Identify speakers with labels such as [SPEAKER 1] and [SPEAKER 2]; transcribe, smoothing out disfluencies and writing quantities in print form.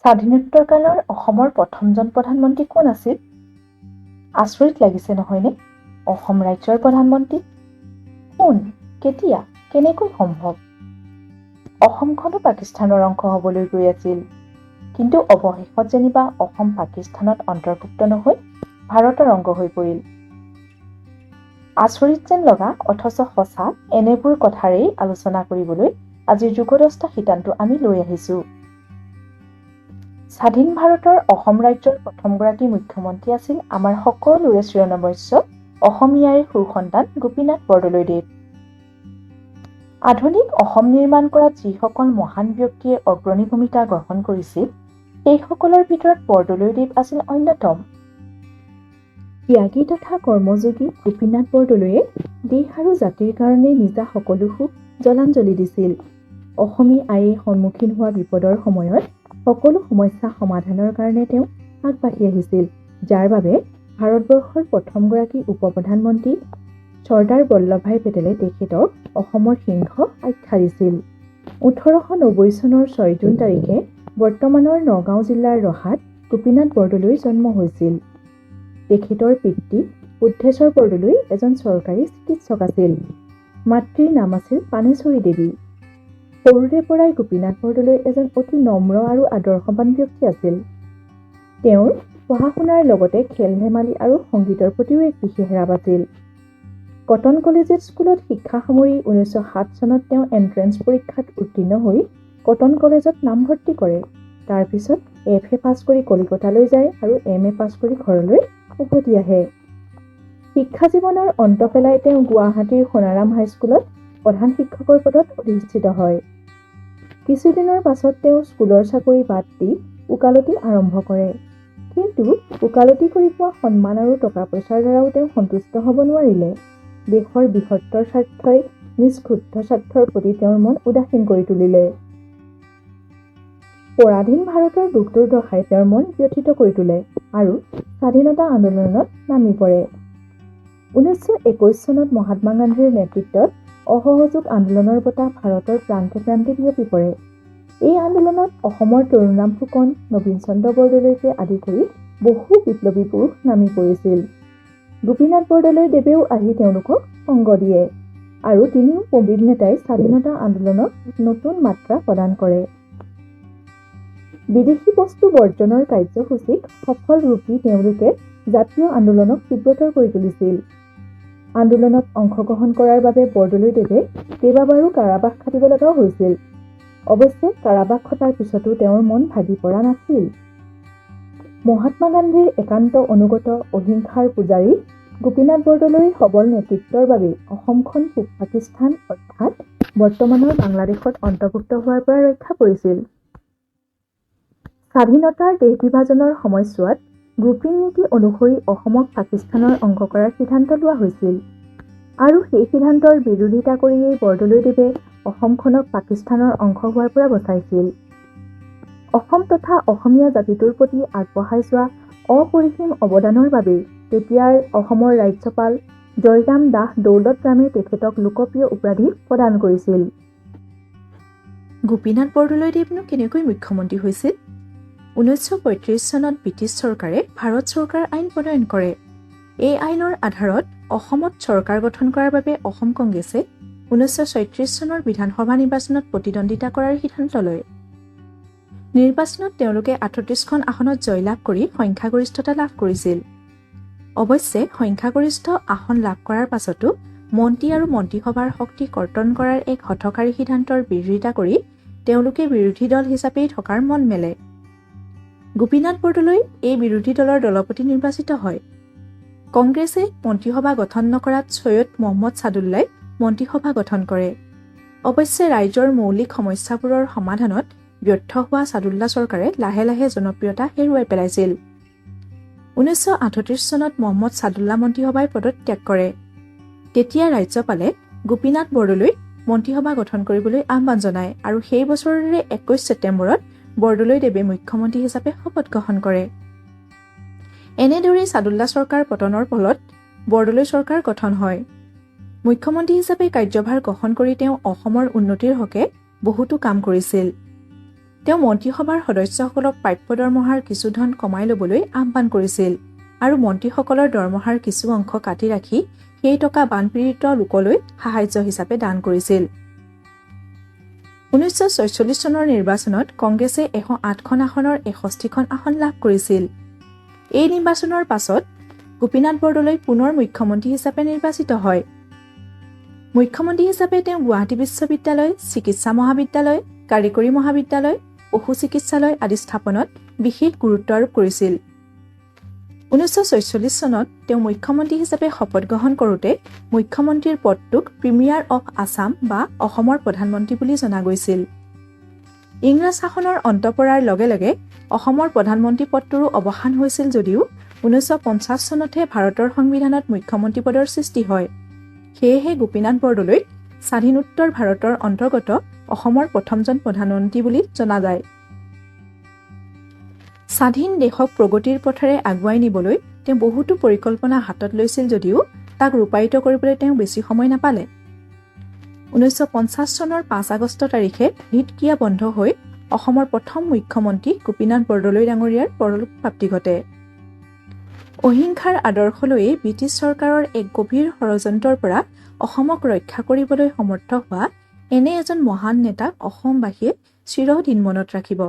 [SPEAKER 1] স্বাধীনোত্তৰ কালৰ অসমৰ প্ৰথমজন প্ৰধানমন্ত্ৰী কোন আছিল? আচৰিত লাগিছে নহয়নে? অসম ৰাজ্যৰ প্ৰধানমন্ত্ৰী কোন, কেতিয়া, কেনেকৈ সম্ভৱ? অসমখনো পাকিস্তানৰ অংশ হ'বলৈ গৈ আছিল, কিন্তু অৱশেষত যেনিবা অসম পাকিস্তানত অন্তৰ্ভুক্ত নহৈ ভাৰতৰ অংগ হৈ পৰিল। আচৰিত যেন লগা অথচ সঁচা এনেবোৰ কথাৰেই আলোচনা কৰিবলৈ আজিৰ যুগদ্ৰষ্টা শিতানটো আমি লৈ আহিছোঁ। স্বাধীন ভাৰতৰ অসম ৰাজ্যৰ প্ৰথমগৰাকী মুখ্যমন্ত্ৰী আছিল আমাৰ সকলোৰে চিৰনমস্য অসমীয়াৰে সুসন্তান গোপীনাথ বৰদলৈদেৱ। আধুনিক অসম নিৰ্মাণ কৰাত যিসকল মহান ব্যক্তিয়ে অগ্ৰণী ভূমিকা গ্ৰহণ কৰিছিল, সেইসকলৰ ভিতৰত বৰদলৈদেৱ আছিল অন্যতম। ত্যাগী তথা কৰ্মযোগী গোপীনাথ বৰদলৈয়ে দেশ আৰু জাতিৰ কাৰণে নিজা সকলো সুখ জলাঞ্জলি দিছিল। অসমী আয়ে সন্মুখীন হোৱা বিপদৰ সময়ত সকলো সমস্যা সমাধানৰ কাৰণে তেওঁ আগবাঢ়ি আহিছিল, যাৰ বাবে ভাৰতবৰ্ষৰ প্ৰথমগৰাকী উপ প্ৰধানমন্ত্ৰী চৰ্দাৰ বল্লভভাই পেটেলে তেখেতক অসমৰ সিংহ আখ্যা দিছিল। 1890 চনৰ 6 জুন তাৰিখে বৰ্তমানৰ নগাঁও জিলাৰ ৰহাত গোপীনাথ বৰদলৈৰ জন্ম হৈছিল। তেখেতৰ পিতৃ বুদ্ধেশ্বৰ বৰদলৈ এজন চৰকাৰী চিকিৎসক আছিল। মাতৃৰ নাম আছিল পানেশ্বৰী দেৱী। সৰুৰে পৰাই গোপীনাথ বৰদলৈ এজন অতি নম্ৰ আৰু আদৰ্শৱান ব্যক্তি আছিল। তেওঁৰ পঢ়া-শুনাৰ লগতে খেল-ধেমালি আৰু সংগীতৰ প্ৰতিও এক বিশেষ ৰাপ আছিল। কটন কলেজিয়েট স্কুলত শিক্ষা সামৰি 1907 চনত তেওঁ এন্ট্ৰেন্স পৰীক্ষাত উত্তীৰ্ণ হৈ কটন কলেজত নামভৰ্তি কৰে। তাৰ পিছত এফ.এ পাছ কৰি কলিকতালৈ যায় আৰু এম.এ পাছ কৰি ঘৰলৈ উভতি আহে। শিক্ষা জীৱনৰ অন্ত পেলাই তেওঁ গুৱাহাটীৰ সোণাৰাম হাইস্কুলত প্ৰধান শিক্ষকৰ পদত অধিষ্ঠিত হয়। কিছুদিনৰ পাছত তেওঁ স্কুলৰ চাকৰি বাদ দি ওকালতি আৰম্ভ কৰে। কিন্তু ওকালতি কৰি পোৱা সন্মান আৰু টকা পইচাৰ দ্বাৰাও তেওঁ সন্তুষ্ট হ'ব নোৱাৰিলে। দেশৰ বৃহত্তৰ স্বাৰ্থই নিজ ক্ষুদ্ৰ স্বাৰ্থৰ প্ৰতি তেওঁৰ মন উদাসীন কৰি তুলিলে। পৰাধীন ভাৰতৰ দুখ দুৰ্দশাই তেওঁৰ মন ব্যথিত কৰি তোলে আৰু স্বাধীনতা আন্দোলনত নামি পৰে। 1921 চনত মহাত্মা গান্ধীৰ নেতৃত্বত অসহযোগ আন্দোলনৰ বতাহ ভাৰতৰ প্ৰান্তে প্ৰান্তে বিয়পি পৰে। এই আন্দোলনত অসমৰ তৰুণৰাম ফুকন, নবীন চন্দ্ৰ বৰদলৈকে আদি কৰি বহু বিপ্লৱী পুৰুষ নামি পৰিছিল। গোপীনাথ বৰদলৈদেৱেও আহি তেওঁলোকক সংগ দিয়ে আৰু তিনিও প্ৰবীণ নেতাই স্বাধীনতা আন্দোলনক নতুন মাত্ৰা প্ৰদান কৰে। বিদেশী বস্তু বৰ্জনৰ কাৰ্যসূচীক সফল ৰূপ দি তেওঁলোকে জাতীয় আন্দোলনক তীব্ৰতৰ কৰি তুলিছিল। আন্দোলনত অংশগ্ৰহণ কৰাৰ বাবে বৰদলৈদেৱে কেইবাবাৰো কাৰাবাস খাটিব লগাও হৈছিল। অৱশ্যে কাৰাবাস খটাৰ পিছতো তেওঁৰ মন ভাগি পৰা নাছিল। মহাত্মা গান্ধীৰ একান্ত অনুগত অহিংসাৰ পূজাৰী গোপীনাথ বৰদলৈৰ সবল নেতৃত্বৰ বাবে অসমখন পূব পাকিস্তান অৰ্থাৎ বৰ্তমানৰ বাংলাদেশত অন্তৰ্ভুক্ত হোৱাৰ পৰা ৰক্ষা পৰিছিল। স্বাধীনতাৰ দেশ বিভাজনৰ সময়ছোৱাত গ্ৰুপিং নীতি অনুসৰি অসমক পাকিস্তানৰ অংশ কৰাৰ সিদ্ধান্ত লোৱা হৈছিল আৰু সেই সিদ্ধান্তৰ বিৰোধিতা কৰিয়েই বৰদলৈদেৱে অসমখনক পাকিস্তানৰ অংশ হোৱাৰ পৰা বচাইছিল। অসম তথা অসমীয়া জাতিটোৰ প্ৰতি আগবঢ়াই যোৱা অপৰিসীম অৱদানৰ বাবে তেতিয়াৰ অসমৰ ৰাজ্যপাল জয়ৰাম দাস দৌলতৰামে তেখেতক লোকপ্ৰিয় উপাধি প্ৰদান কৰিছিল। গোপীনাথ বৰদলৈদেৱনো কেনেকৈ মুখ্যমন্ত্ৰী হৈছিল? 1935 চনত ব্ৰিটিছ চৰকাৰে ভাৰত চৰকাৰ আইন প্ৰণয়ন কৰে। এই আইনৰ আধাৰত অসমত চৰকাৰ গঠন কৰাৰ বাবে অসম কংগ্ৰেছে 1936 চনৰ বিধানসভা নিৰ্বাচনত প্ৰতিদ্বন্দ্বিতা কৰাৰ সিদ্ধান্ত লয়। নিৰ্বাচনত তেওঁলোকে 38খন আসনত জয়লাভ কৰি সংখ্যাগৰিষ্ঠতা লাভ কৰিছিল। অৱশ্যে সংখ্যাগৰিষ্ঠ আসন লাভ কৰাৰ পাছতো মন্ত্ৰী আৰু মন্ত্ৰীসভাৰ শক্তি কৰ্তন কৰাৰ এক হঠকাৰী সিদ্ধান্তৰ বিৰোধিতা কৰি তেওঁলোকে বিৰোধী দল হিচাপেই থকাৰ মন মেলে। গোপীনাথ বৰদলৈ এই বিৰোধী দলৰ দলপতি নিৰ্বাচিত হয়। কংগ্ৰেছে মন্ত্ৰীসভা গঠন নকৰাত সৈয়দ মহম্মদ ছাদুল্লাই মন্ত্ৰীসভা গঠন কৰে। অৱশ্যে ৰাইজৰ মৌলিক সমস্যাবোৰৰ সমাধানত ব্যৰ্থ হোৱা ছাদুল্লা চৰকাৰে লাহে লাহে জনপ্ৰিয়তা হেৰুৱাই পেলাইছিল। 1938 চনত মহম্মদ ছাদুল্লা মন্ত্ৰীসভাই পদত্যাগ কৰে। তেতিয়া ৰাজ্যপালে গোপীনাথ বৰদলৈক মন্ত্ৰীসভা গঠন কৰিবলৈ আহ্বান জনায় আৰু সেই বছৰৰে 21 ছেপ্টেম্বৰত বৰদলৈদেৱে মুখ্যমন্ত্ৰী হিচাপে শপত গ্ৰহণ কৰে। এনেদৰেই ছাদুল্লা চৰকাৰ পতনৰ ফলত বৰদলৈ চৰকাৰ গঠন হয়। মুখ্যমন্ত্ৰী হিচাপে কাৰ্যভাৰ গ্ৰহণ কৰি তেওঁ অসমৰ উন্নতিৰ হকে বহুতো কাম কৰিছিল। তেওঁ মন্ত্ৰীসভাৰ সদস্যসকলক প্ৰাপ্য দৰমহাৰ কিছু ধন কমাই ল'বলৈ আহ্বান কৰিছিল আৰু মন্ত্ৰীসকলৰ দৰমহাৰ কিছু অংশ কাটি ৰাখি সেই টকা বানপীড়িত লোকলৈ সাহায্য হিচাপে দান কৰিছিল। 1946 চনৰ নিৰ্বাচনত কংগ্ৰেছে 108খন আসনৰ 61খন আসন লাভ কৰিছিল। এই নিৰ্বাচনৰ পাছত গোপীনাথ বৰদলৈ পুনৰ মুখ্যমন্ত্ৰী হিচাপে নিৰ্বাচিত হয়। মুখ্যমন্ত্ৰী হিচাপে তেওঁ গুৱাহাটী বিশ্ববিদ্যালয়, চিকিৎসা মহাবিদ্যালয়, কাৰিকৰী মহাবিদ্যালয়, পশু চিকিৎসালয় আদি স্থাপনত বিশেষ গুৰুত্ব আৰোপ কৰিছিল। 1946 চনত তেওঁ মুখ্যমন্ত্ৰী হিচাপে শপত গ্ৰহণ কৰোঁতে মুখ্যমন্ত্ৰীৰ পদটোক প্ৰিমিয়াৰ অফ আছাম বা অসমৰ প্ৰধানমন্ত্ৰী বুলি জনা গৈছিল। ইংৰাজ শাসনৰ অন্ত পৰাৰ লগে লগে অসমৰ প্ৰধানমন্ত্ৰী পদটোৰো অৱসান হৈছিল যদিও 1950 চনতহে ভাৰতৰ সংবিধানত মুখ্যমন্ত্ৰী পদৰ সৃষ্টি হয়। সেয়েহে গোপীনাথ বৰদলৈক স্বাধীনোত্তৰ ভাৰতৰ অন্তৰ্গত অসমৰ প্ৰথমজন প্ৰধানমন্ত্ৰী বুলি জনা যায়। স্বাধীন দেশক প্ৰগতিৰ পথেৰে আগুৱাই নিবলৈ তেওঁ বহুতো পৰিকল্পনা হাতত লৈছিল যদিও তাক ৰূপায়িত কৰিবলৈ তেওঁ বেছি সময় নাপালে। 1950 চনৰ 5 আগষ্ট তাৰিখে হিটক্ৰিয়া বন্ধ হৈ অসমৰ প্ৰথম মুখ্যমন্ত্ৰী গোপীনাথ বৰদলৈ ডাঙৰীয়াৰ পৰলোক প্ৰাপ্তি ঘটে। অহিংসাৰ আদৰ্শ লৈয়ে ব্ৰিটিছ চৰকাৰৰ এক গভীৰ ষড়যন্ত্ৰৰ পৰা অসমক ৰক্ষা কৰিবলৈ সমৰ্থ হোৱা এনে এজন মহান নেতাক অসমবাসীয়ে চিৰদিন মনত ৰাখিব।